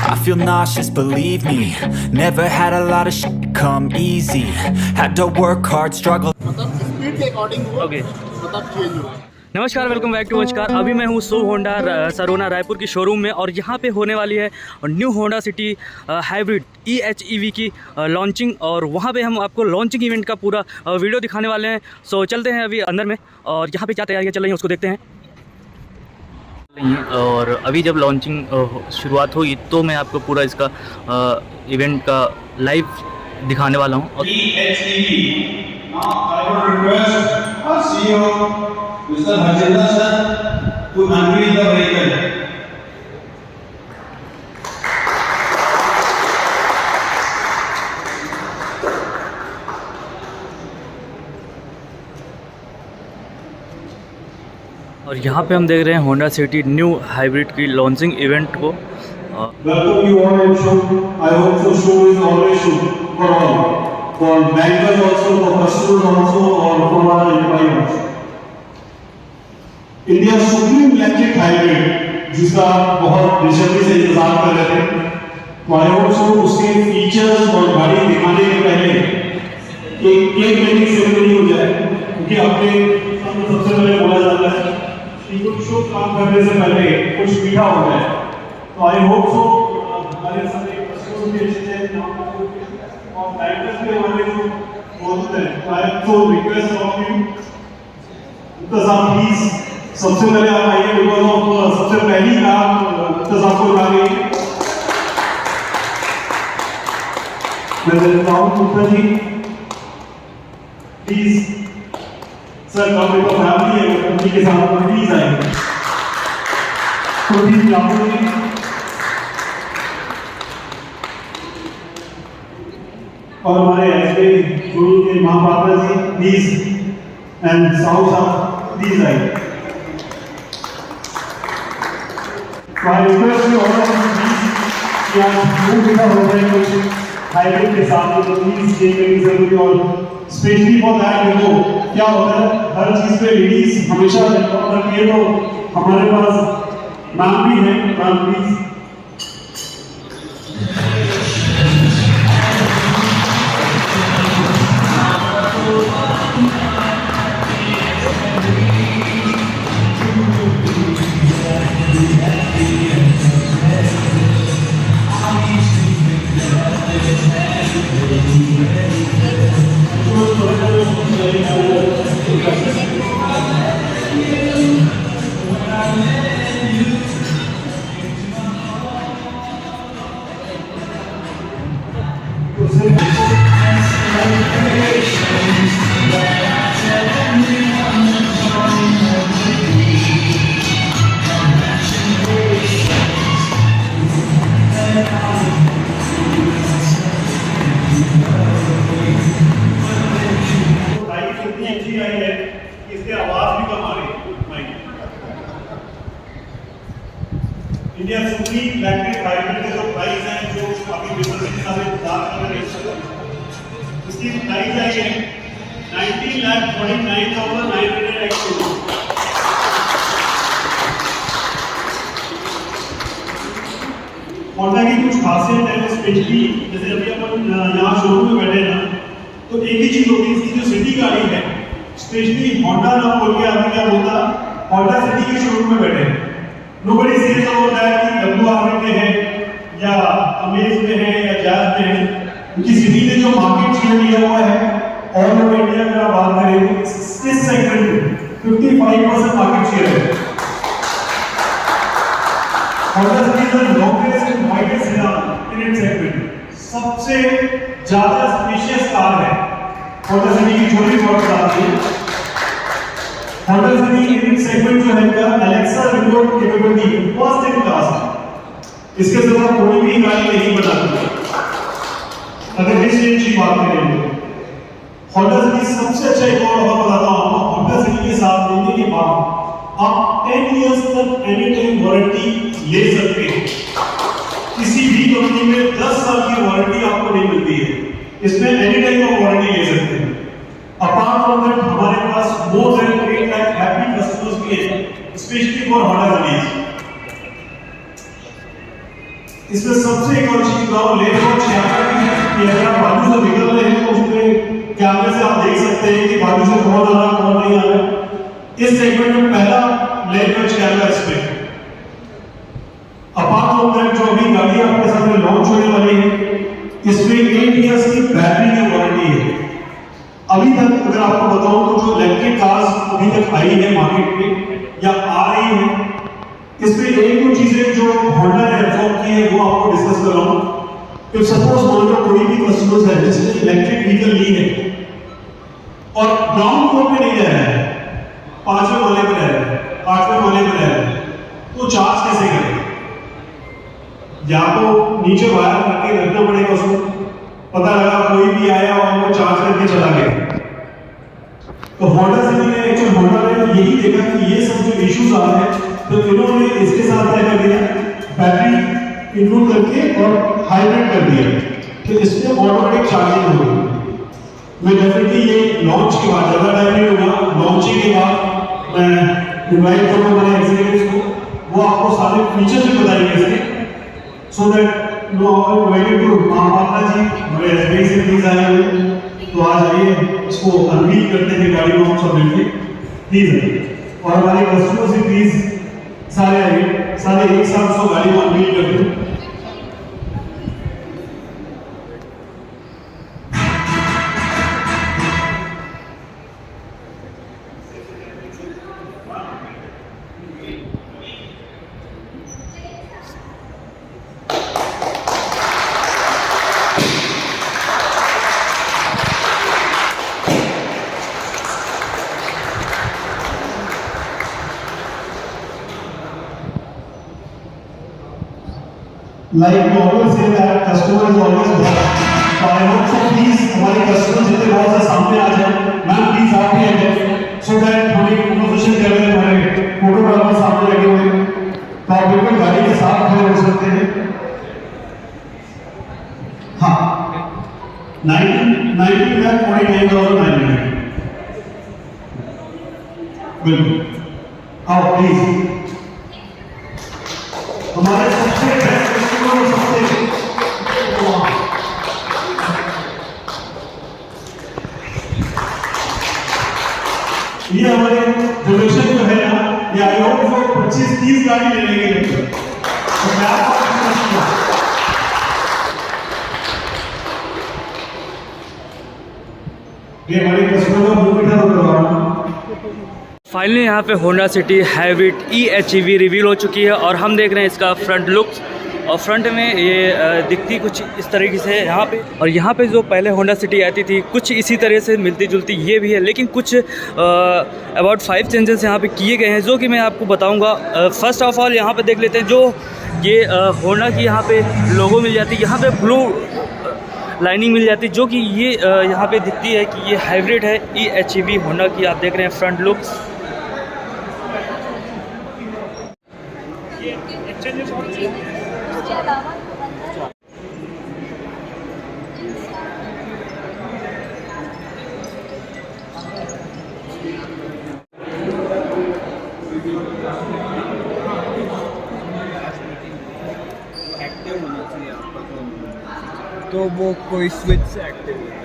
I feel nauseous, believe me. Never had a lot of shit come easy. Had to work hard, struggle. मतलब speed के according वो okay. मतलब change हो। नमस्कार, welcome back to नमस्कार। अभी मैं हूँ शुभ होंडा सरोना रायपुर की शोरूम में और यहाँ पे होने वाली है new Honda city hybrid EHEV की लॉन्चिंग और वहाँ पे हम आपको लॉन्चिंग इवेंट का पूरा वीडियो दिखाने वाले हैं। सो चलते हैं अभी अंदर में और यहाँ पे क्या तैयारियाँ चल रही हैं उसको देखते हैं। और अभी जब लॉन्चिंग शुरुआत होगी तो मैं आपको पूरा इसका इवेंट का लाइव दिखाने वाला हूँ। Mr. Harjinder sir to unveil the vehicle. और यहाँ पे हम देख रहे हैं होंडा सिटी न्यू हाइब्रिड की लॉन्चिंग इवेंट को। Welcome you all in show. I hope so show is always show for all. For bankers also, for customers also, or for our employees. India supreme electric hybrid जिसका बहुत बेसब्री से इंतजार कर रहे थे, तो आई होप सो उसके फीचर्स और गाड़ी दिखाने के पहले एक मेकिंग सेरेमनी हो जाए, क्योंकि आपने सबसे पहले बोला जाता है कि कुछ शुभ काम करने से पहले कुछ मीठा हो जाए। तो आई होप सो हमारे सारे कस्टमर्स भी अच्छे हैं और बैंकर्स भी हमारे जो मौजूद हैं। I so request of you please सबसे पहले आप आइए, बिकॉज ऑफ सबसे पहली कार आपको लगा गई। मैं देता हूँ गुप्ता जी, प्लीज सर काफी तो फैमिली है उनकी के साथ प्लीज आइए। तो प्लीज जाओगे और हमारे एसबी गुरु के महापात्रा जी प्लीज एंड साहू साहब प्लीज आइए। I request you all of you कि आप जो भी हो जाए कुछ हाइब्रिड के साथ तो प्लीज ये करनी जरूरी और specially for that you know क्या होता है हर चीज पे लेडीज हमेशा रखती है। तो हमारे पास मैम भी है, ma'am please. India supreme electric hybrid के जो प्राइस हैं जो अभी बिजनेस के साथ बता कर रहे हैं, उसकी प्राइस है 19,49,982। होंडा की कुछ खासियत है स्पेशली, जैसे अभी अपन यहाँ शोरूम में बैठे हैं ना, तो एक ही चीज होती है इसकी जो सिटी गाड़ी है, स्पेशली होंडा ना बोल के आदमी क्या बोलता होंडा सिटी के शोरूम में बैठे हैं। Nobody says about that कि WR में है या अमेज में है या जैज में है, क्योंकि सिटी ने जो मार्केट शेयर लिया हुआ है ऑल ओवर इंडिया में आप बात करें इस सेगमेंट में 55% मार्केट शेयर है। Honda City is the longest and widest sedan in its segment। सबसे ज्यादा स्पेशियस कार है Honda City की, छोटी बहुत आती है। Honda City in its segment जो है इनका Alexa remote capability first in class है। इसके सिवा कोई भी गाड़ी नहीं बनाती। अगर इस रेंज की बात करें तो Honda City सबसे अच्छा एक और बताता हूँ आपको। Honda City के साथ लेने के बाद आप 10 इयर्स तक एनी टाइम वारंटी ले सकते हैं। किसी भी कंपनी में 10 साल की वारंटी आपको नहीं मिलती है, इसमें एनी टाइम आप वारंटी ले सकते हैं। अपार्ट फ्रॉम दैट हमारे पास more than 8 lakh happy customers भी हैं, स्पेशली फॉर Honda City। इसमें सबसे एक और चीज बताओ, लेन लॉन्च कैमरा की है कि अगर आप बाजू से निकल रहे हैं तो उसमें कैमरे से आप देख सकते हैं कि बाजू से कौन आ रहा है कौन नहीं आ रहा है। इस सेगमेंट में पहला लेन लॉन्च कैमरा इसमें। अपार्ट फ्रॉम दैट जो अभी गाड़ी आपके सामने लॉन्च होने वाली है, इसमें 8 इयर्स की बैटरी की वारंटी है। अभी तक अगर आपको बताऊं तो जो इलेक्ट्रिक कार्स अभी तक आई है मार्केट में या आ रही है, इसमें एक दो चीजें जो होंडा ने एब्जॉर्ब की है वो आपको डिस्कस कर रहा हूं। इफ सपोज मान लो कोई भी कस्टमर्स है जिसने इलेक्ट्रिक व्हीकल ली है और ग्राउंड फ्लोर पे नहीं रह रहा है, 5वें माले पे रह रहा है, 8वें माले पे रह रहा है, तो चार्ज कैसे करें? या तो नीचे वायर करके रखना पड़ेगा उसको, पता लगा कोई भी आया और वो चार्ज करके चला गया। तो होंडा सिटी ने एक्चुअल होंडा ने यही देखा कि ये सब जो इश्यूज आ रहे हैं, तो इन्होंने इसके साथ क्या कर दिया, बैटरी इंक्लूड करके और हाइब्रिड कर दिया, तो इसमें ऑटोमेटिक चार्जिंग होगी। मैं डेफिनेटली ये लॉन्च के बाद ज़्यादा टाइम नहीं होगा, लॉन्चिंग के बाद मैं इनवाइट करूँगा मेरे एग्जीक्यूटिव्स को, वो आपको सारे फीचर्स भी बताएंगे इसके, so that no invited to माता जी हमारे एसबीआई से प्लीज आए हुए, तो आज आइए इसको अनवील करते हैं गाड़ी को हम सब मिलकर प्लीज आइए। और हमारे कस्टमर से प्लीज सारे आइए, सारे एक साथ उसको गाड़ी को अनवील करते हैं। Like we always say that customer is always best. So I hope so please हमारे कस्टमर जितने बहुत से सामने आ जाए, मैम प्लीज आप भी आ जाए, so that हम एक कन्वर्सेशन कर रहे हैं, हमारे फोटोग्राफर सामने लगे हुए हैं, तो आप बिल्कुल गाड़ी के साथ खड़े हो सकते हैं। हाँ 19,49,900 बिल्कुल आओ प्लीज। हमारे सबसे बेस्ट कस्टमर सबसे ये हमारे जनरेशन जो है ना, ये आई होप वो 25-30 गाड़ी ले लेंगे, तो मैं आपको ये हमारे कस्टमर का मुंह मीठा करवा रहा हूँ। फाइनली यहाँ पे Honda city hybrid EHEV reveal हो चुकी है और हम देख रहे हैं इसका फ्रंट लुक। और फ्रंट में ये दिखती कुछ इस तरीके से है यहाँ पे, और यहाँ पे जो पहले होंडा सिटी आती थी कुछ इसी तरह से मिलती जुलती ये भी है, लेकिन कुछ अबाउट 5 चेंजेस यहाँ पे किए गए हैं जो कि मैं आपको बताऊँगा। फर्स्ट ऑफ ऑल यहाँ पे देख लेते हैं, जो ये होंडा की यहाँ पे लोगो मिल जाती है, यहाँ पे ब्लू लाइनिंग मिल जाती है, जो कि ये यहाँ पे दिखती है कि ये हाइब्रिड है EHEV होंडा की। आप देख रहे हैं फ्रंट लुक। तो वो कोई स्विच से एक्टिव होता है।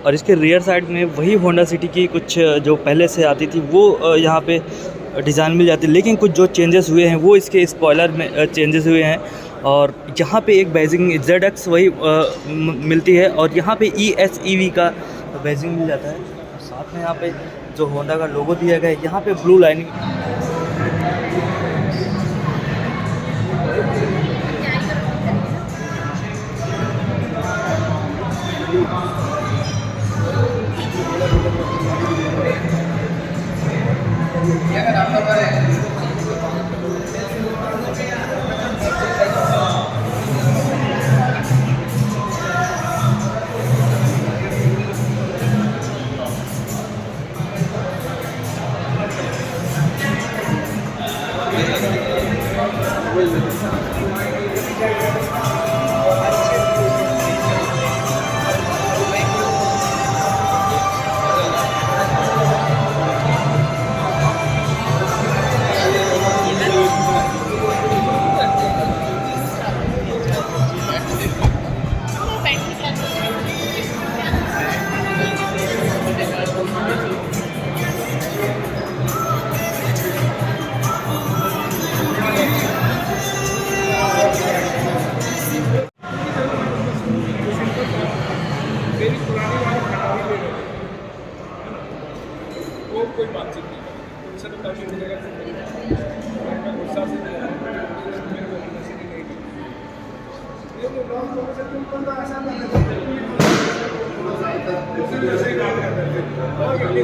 और इसके रियर साइड में वही होंडा सिटी की कुछ जो पहले से आती थी वो यहाँ पे डिज़ाइन मिल जाती है, लेकिन कुछ जो चेंजेस हुए हैं वो इसके स्पॉयलर में चेंजेस हुए हैं। और यहाँ पे एक बैजिंग ZX वही मिलती है, और यहाँ पे EHEV का बैजिंग मिल जाता है। साथ में यहाँ पे जो होंडा का लोगो दिया गया है, यहाँ पे ब्लू लाइनिंग। मेरी पुरानी वाली खराबी ले रहे वो कोई बातचीत नहीं उनसे तो काफ़ी मिलेगा मैं गुस्सा से मेरे को नेसेसिटी नहीं थी ये लॉस होने से तुम बंदा ऐसा नहीं ऐसे ही बात करते थे और गाली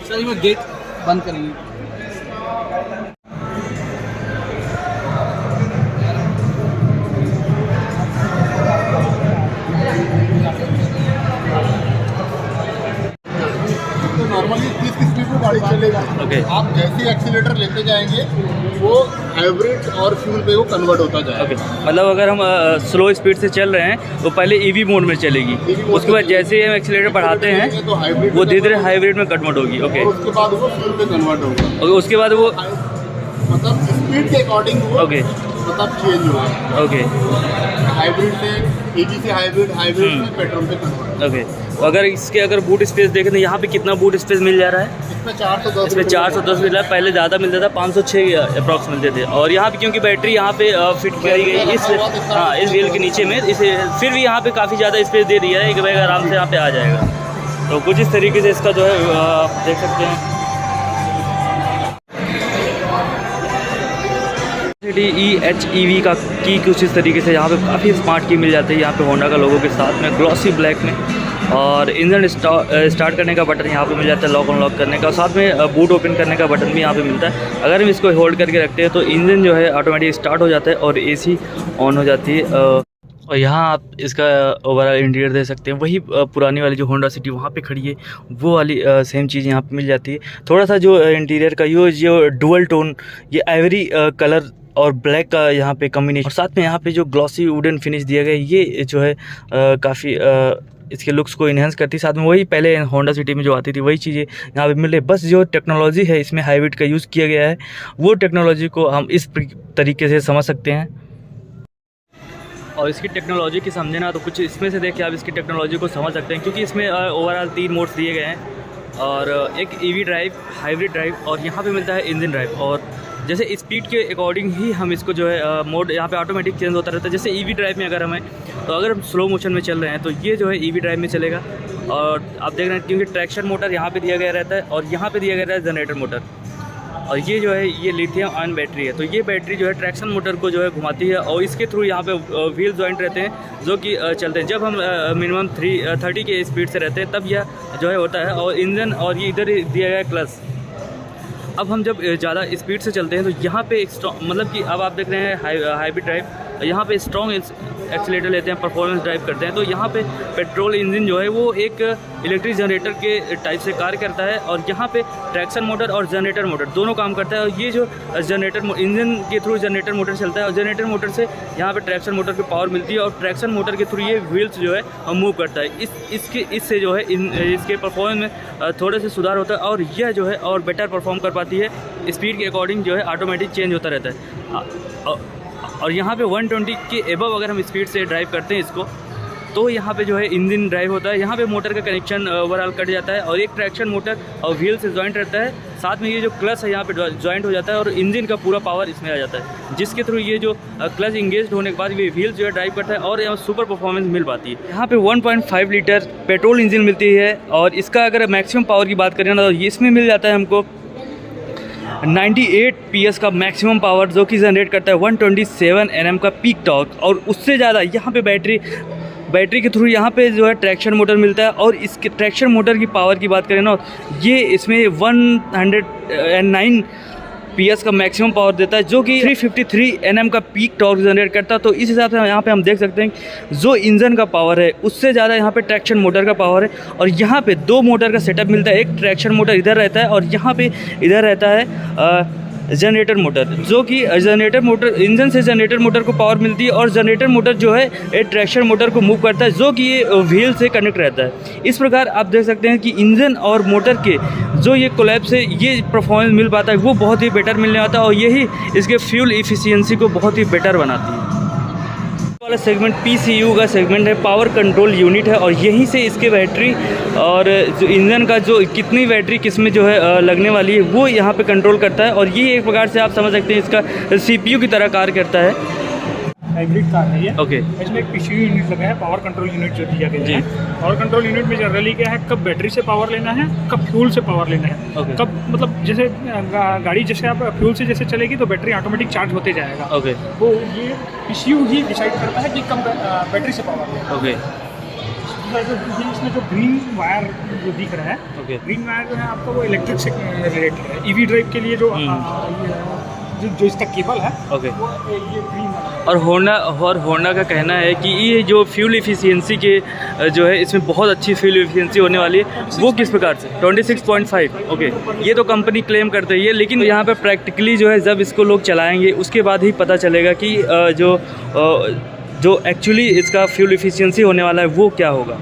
सर वो गेट बंद करेंगे। तो नॉर्मली 30 की स्पीड में गाड़ी चलेगा। Okay. आप जैसे ही एक्सीलेटर लेते जाएंगे वो हाइब्रिड और फ्यूल पे वो कन्वर्ट होता जाएगा। ओके मतलब अगर हम स्लो स्पीड से चल रहे हैं तो पहले ईवी मोड में चलेगी, उसके बाद जैसे ही हम एक्सीलरेटर बढ़ाते हैं तो हाइब्रिड वो धीरे धीरे हाइब्रिड में कन्वर्ट होगी। ओके और उसके बाद वो फ्यूल पे कन्वर्ट होगा। ओके उसके बाद वो मतलब स्पीड के अकॉर्डिंग वो ओके मतलब चेंज होगा। ओके हाइब्रिड से ईवी से हाइब्रिड से पेट्रोल पे कन्वर्ट। ओके अगर इसके अगर बूट स्पेस देखें तो यहाँ पे कितना बूट स्पेस मिल जा रहा है? इसमें 410 इसमें 410 मिल रहा है, पहले ज़्यादा मिलता था 506 अप्रॉक्स मिलते थे। और यहाँ पे क्योंकि बैटरी यहाँ पे फिट करी गई इस इस व्हील के नीचे में, इसे फिर भी यहाँ पे काफ़ी ज़्यादा स्पेस दे दिया है कि भाई आराम से यहाँ पे आ जाएगा। तो कुछ इस तरीके से इसका जो है आप देख सकते हैं EHEV का की कुछ इस तरीके से यहाँ पे काफ़ी स्मार्ट की मिल जाती है। यहाँ पे होंडा का लोगों के साथ में ग्लॉसी ब्लैक में, और इंजन स्टार्ट करने का बटन यहाँ पे मिल जाता है, लॉक अनलॉक करने का, साथ में बूट ओपन करने का बटन भी यहाँ पे मिलता है। अगर हम इसको होल्ड करके रखते हैं तो इंजन जो है ऑटोमेटिक स्टार्ट हो जाता है और AC ऑन हो जाती है। और यहाँ आप इसका ओवरऑल इंटीरियर दे सकते हैं, वही पुरानी वाली जो होंडा सिटी वहाँ पे खड़ी है वो वाली सेम चीज़ यहाँ पे मिल जाती है। थोड़ा सा जो इंटीरियर का ये जो डुअल टोन, ये आइवरी कलर और ब्लैक का यहाँ पे कॉम्बिनेशन, और साथ में यहाँ पे जो ग्लॉसी वुडन फिनिश दिया गया है ये जो है काफ़ी इसके लुक्स को इन्हेंस करती है। साथ में वही पहले होंडा सिटी में जो आती थी वही चीज़ें यहाँ पे मिल रही है, बस जो टेक्नोलॉजी है इसमें हाइब्रिड का यूज़ किया गया है, वो टेक्नोलॉजी को हम इस तरीके से समझ सकते हैं। और इसकी टेक्नोलॉजी की समझे ना तो कुछ इसमें से देख के आप इसकी टेक्नोलॉजी को समझ सकते हैं, क्योंकि इसमें ओवरऑल 3 मोड्स दिए गए हैं और एक EV ड्राइव, हाइब्रिड ड्राइव और यहाँ पे मिलता है इंजन ड्राइव। और जैसे स्पीड के अकॉर्डिंग ही हम इसको जो है मोड यहाँ पे ऑटोमेटिक चेंज होता रहता है। जैसे EV ड्राइव में अगर हमें तो अगर हम स्लो मोशन में चल रहे हैं तो ये जो है EV ड्राइव में चलेगा। और आप देख रहे हैं क्योंकि ट्रैक्शन मोटर यहाँ पे दिया गया रहता है और यहाँ पे दिया गया रहता है जनरेटर मोटर, और ये जो है ये लिथियम आयन बैटरी है। तो ये बैटरी जो है ट्रैक्शन मोटर को जो है घुमाती है और इसके थ्रू यहाँ पे व्हील जॉइंट रहते हैं जो कि चलते हैं। जब हम मिनिमम 30 के स्पीड से रहते हैं तब यह जो है होता है। और इंजन और ये इधर दिया गया है क्लच। अब हम जब ज़्यादा स्पीड से चलते हैं तो यहाँ पे एक स्ट्रॉन्ग, मतलब कि अब आप देख रहे हैं हाइब्रिड ड्राइव, यहाँ पे स्ट्रॉन्ग एक्सीलेटर लेते हैं, परफॉर्मेंस ड्राइव करते हैं। तो यहाँ पे पेट्रोल इंजन जो है वो एक इलेक्ट्रिक जनरेटर के टाइप से कार्य करता है, और यहाँ पे ट्रैक्शन मोटर और जनरेटर मोटर दोनों काम करता है। और ये जो जनरेटर इंजन के थ्रू जनरेटर मोटर चलता है और जनरेटर मोटर से यहाँ पे ट्रैक्शन मोटर की पावर मिलती है, और ट्रैक्शन मोटर के थ्रू ये व्हील्स जो है मूव करता है। इससे जो है इसके परफॉर्मेंस में थोड़े से सुधार होता है, और यह जो है और बेटर परफॉर्म कर पाती है। स्पीड के अकॉर्डिंग जो है ऑटोमेटिक चेंज होता रहता है। और यहाँ पे 120 के एबव अगर हम स्पीड से ड्राइव करते हैं इसको, तो यहाँ पे जो है इंजन ड्राइव होता है। यहाँ पे मोटर का कनेक्शन ओवरऑल कट जाता है और एक ट्रैक्शन मोटर और व्हील से जॉइंट रहता है। साथ में ये जो क्लच है यहाँ पे जॉइंट हो जाता है और इंजन का पूरा पावर इसमें आ जाता है, जिसके थ्रू ये जो क्लच इंगेज होने के बाद ये व्हील जो है ड्राइव करता है और यहाँ सुपर परफॉर्मेंस मिल पाती है। यहाँ पे 1.5 लीटर पेट्रोल इंजन मिलती है, और इसका अगर मैक्सिमम पावर की बात करें ना तो इसमें मिल जाता है हमको 98 PS का मैक्सिमम पावर, जो कि जनरेट करता है 127 Nm का पीक टॉर्क। और उससे ज़्यादा यहाँ पे बैटरी के थ्रू यहाँ पे जो है ट्रैक्शन मोटर मिलता है। और इसके ट्रैक्शन मोटर की पावर की बात करें ना, ये इसमें 109 PS का मैक्सिमम पावर देता है, जो कि 353 Nm का पीक टॉर्क जनरेट करता है। तो इस हिसाब से यहाँ पे हम देख सकते हैं जो इंजन का पावर है उससे ज़्यादा यहाँ पे ट्रैक्शन मोटर का पावर है। और यहाँ पे 2 मोटर का सेटअप मिलता है, एक ट्रैक्शन मोटर इधर रहता है और यहाँ पे इधर रहता है जनरेटर मोटर, जो कि जनरेटर मोटर इंजन से जनरेटर मोटर को पावर मिलती है और जनरेटर मोटर जो है एक ट्रैक्शन मोटर को मूव करता है, जो कि ये व्हील से कनेक्ट रहता है। इस प्रकार आप देख सकते हैं कि इंजन और मोटर के जो ये कोलैप्स से ये परफॉर्मेंस मिल पाता है वो बहुत ही बेटर मिलने आता है और यही इसके फ्यूल इफ़िशियंसी को बहुत ही बेटर बनाती है। वाला सेगमेंट PCU का सेगमेंट है, पावर कंट्रोल यूनिट है, और यहीं से इसके बैटरी और जो इंजन का जो कितनी बैटरी किस में जो है लगने वाली है वो यहाँ पे कंट्रोल करता है। और ये एक प्रकार से आप समझ सकते हैं इसका CPU की तरह कार्य करता है। हाइब्रिड कार है ये। ओके। इसमें एक PCU यूनिट लगा है, पावर कंट्रोल यूनिट जो दिया गया है। पावर कंट्रोल यूनिट में जनरली क्या है, कब बैटरी से पावर लेना है, कब फ्यूल से पावर लेना है। ओके। कब मतलब जैसे गाड़ी जैसे आप फ्यूल से जैसे चलेगी तो बैटरी ऑटोमेटिक चार्ज होते जाएगा। ओके। तो ये PCU ही डिसाइड करता है कि कब बैटरी से पावर लेना है। ओके। इसमें जो ग्रीन वायर जो दिख रहा है, ओके। ग्रीन वायर जो है आपका वो इलेक्ट्रिक से रिलेटेड है। EV ड्राइव के लिए जो जो इसका केबल है, ओके। वो ये ग्रीन वाला है। और होंडा का कहना है कि ये जो फ्यूल इफ़िशियंसी के जो है इसमें बहुत अच्छी फ्यूल इफ़िशियंसी होने वाली है। वो किस प्रकार से 26.5। ओके, ये तो कंपनी क्लेम करते ही है, लेकिन यहाँ पे प्रैक्टिकली जो है जब इसको लोग चलाएंगे उसके बाद ही पता चलेगा कि जो एक्चुअली इसका फ्यूल इफ़िशियंसी होने वाला है वो क्या होगा।